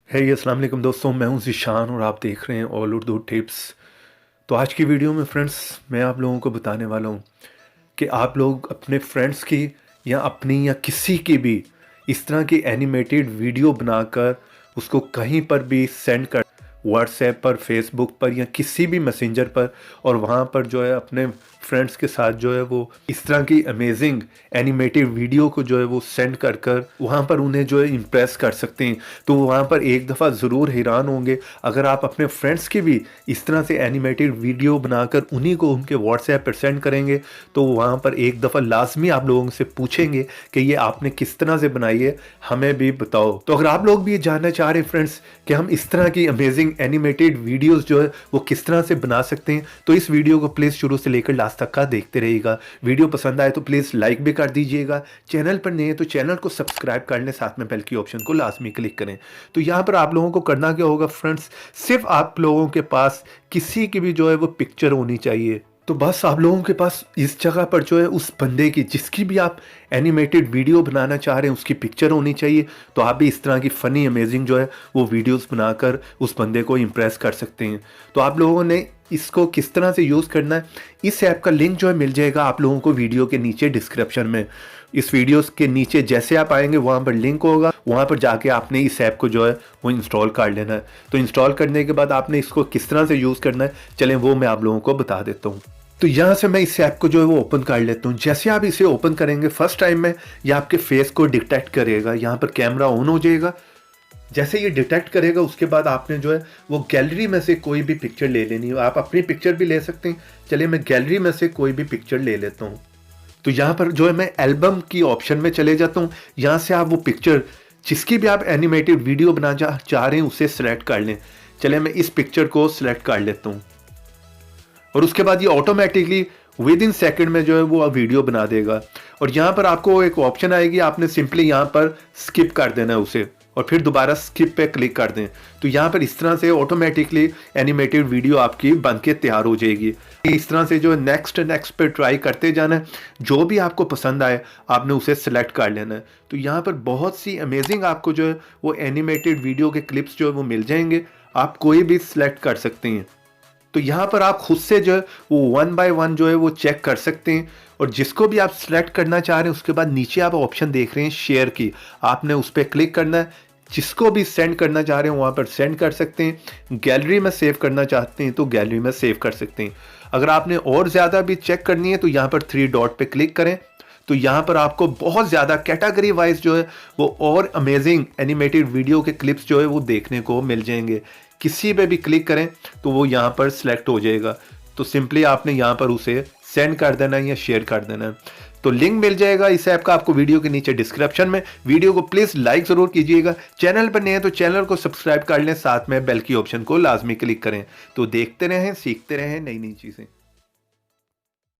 है अस्सलाम वालेकुम दोस्तों, मैं हूं ज़ीशान और आप देख रहे हैं ऑल उर्दू टिप्स। तो आज की वीडियो में फ्रेंड्स मैं आप लोगों को बताने वाला हूं कि आप लोग अपने फ्रेंड्स की या अपनी या किसी की भी इस तरह की एनिमेटेड वीडियो बनाकर उसको कहीं पर भी सेंड कर, व्हाट्सएप पर, फेसबुक पर या किसी भी मैसेंजर पर, और वहाँ पर जो है अपने फ्रेंड्स के साथ जो है वो इस तरह की अमेजिंग एनिमेटेड वीडियो को जो है वो सेंड कर कर वहाँ पर उन्हें जो है इम्प्रेस कर सकते हैं। तो वहाँ पर एक दफ़ा ज़रूर हैरान होंगे अगर आप अपने फ्रेंड्स की भी इस तरह से एनिमेटेड वीडियो बनाकर उन्हीं को उनके व्हाट्सएप पर सेंड करेंगे तो वहाँ पर एक दफ़ा लाजमी आप लोगों से पूछेंगे कि ये आपने किस तरह से बनाई है, हमें भी बताओ। तो अगर आप लोग भी ये जानना चाह रहे हैं फ्रेंड्स कि हम इस तरह की अमेजिंग एनिमेटेड वीडियोस जो है वो किस तरह से बना सकते हैं, तो इस वीडियो को प्लीज़ शुरू से लेकर लास्ट तक का देखते रहिएगा। वीडियो पसंद आए तो प्लीज़ लाइक भी कर दीजिएगा। चैनल पर नए हैं तो चैनल को सब्सक्राइब कर लें, साथ में बेल की ऑप्शन को लाजमी क्लिक करें। तो यहाँ पर आप लोगों को करना क्या होगा फ्रेंड्स, सिर्फ आप लोगों के पास किसी की भी जो है वो पिक्चर होनी चाहिए। तो बस आप लोगों के पास इस जगह पर जो है उस बंदे की जिसकी भी आप एनिमेटेड वीडियो बनाना चाह रहे हैं उसकी पिक्चर होनी चाहिए। तो आप भी इस तरह की फ़नी अमेजिंग जो है वो वीडियोस बनाकर उस बंदे को इम्प्रेस कर सकते हैं। तो आप लोगों ने इसको किस तरह से यूज़ करना है, इस ऐप का लिंक जो है मिल जाएगा आप लोगों को वीडियो के नीचे डिस्क्रिप्शन में। इस वीडियोस के नीचे जैसे आप आएंगे वहाँ पर लिंक होगा, वहाँ पर जाके आपने इस ऐप को जो है वो इंस्टॉल कर लेना है। तो इंस्टॉल करने के बाद आपने इसको किस तरह से यूज़ करना है, चलें वो मैं आप लोगों को बता देता हूँ। तो यहाँ से मैं इस ऐप को जो है वो ओपन कर लेता हूँ। जैसे आप इसे ओपन करेंगे फर्स्ट टाइम में ये आपके फेस को डिटेक्ट करेगा, यहाँ पर कैमरा ऑन हो जाएगा। जैसे ये डिटेक्ट करेगा उसके बाद आपने जो है वो गैलरी में से कोई भी पिक्चर ले लेनी है। आप अपनी पिक्चर भी ले सकते हैं। चलिए मैं गैलरी में से कोई भी पिक्चर ले लेता हूँ। तो यहाँ पर जो है मैं एल्बम की ऑप्शन में चले जाता हूँ। यहाँ से आप वो पिक्चर जिसकी भी आप एनिमेटेड वीडियो बनाना चाह रहे हैं उसे सिलेक्ट कर लें। चलिए मैं इस पिक्चर को सिलेक्ट कर लेता हूँ और उसके बाद ये ऑटोमेटिकली विद इन सेकेंड में जो है वो वीडियो बना देगा। और यहाँ पर आपको एक ऑप्शन आएगी, आपने सिंपली यहाँ पर स्किप कर देना है उसे और फिर दोबारा स्किप पे क्लिक कर दें। तो यहाँ पर इस तरह से ऑटोमेटिकली एनिमेटेड वीडियो आपकी बन के तैयार हो जाएगी। इस तरह से जो नेक्स्ट पे ट्राई करते जाना है, जो भी आपको पसंद आए आपने उसे सिलेक्ट कर लेना है। तो यहाँ पर बहुत सी अमेजिंग आपको जो है वो एनिमेटेड वीडियो के क्लिप्स जो है वो मिल जाएंगे, आप कोई भी सिलेक्ट कर सकते हैं। तो यहाँ पर आप खुद से जो है वो 1 बाय 1 जो है वो चेक कर सकते हैं। और जिसको भी आप सिलेक्ट करना चाह रहे हैं उसके बाद नीचे आप ऑप्शन देख रहे हैं शेयर की, आपने उस पर क्लिक करना है। जिसको भी सेंड करना चाह रहे हैं वहाँ पर सेंड कर सकते हैं। गैलरी में सेव करना चाहते हैं तो गैलरी में सेव कर सकते हैं। अगर आपने और ज़्यादा भी चेक करनी है तो यहाँ पर 3 डॉट पे क्लिक करें। तो यहाँ पर आपको बहुत ज़्यादा कैटेगरी वाइज जो है वो और अमेजिंग एनिमेटेड वीडियो के क्लिप्स जो है वो देखने को मिल जाएंगे। किसी पे भी क्लिक करें तो वो यहाँ पर सिलेक्ट हो जाएगा। तो सिंपली आपने यहाँ पर उसे सेंड कर देना है या शेयर कर देना है। तो लिंक मिल जाएगा इस ऐप का आपको वीडियो के नीचे डिस्क्रिप्शन में। वीडियो को प्लीज़ लाइक ज़रूर कीजिएगा। चैनल पर नए हैं तो चैनल को सब्सक्राइब कर लें, साथ में बेल की ऑप्शन को लाजमी क्लिक करें। तो देखते रहें, सीखते रहें नई नई चीज़ें।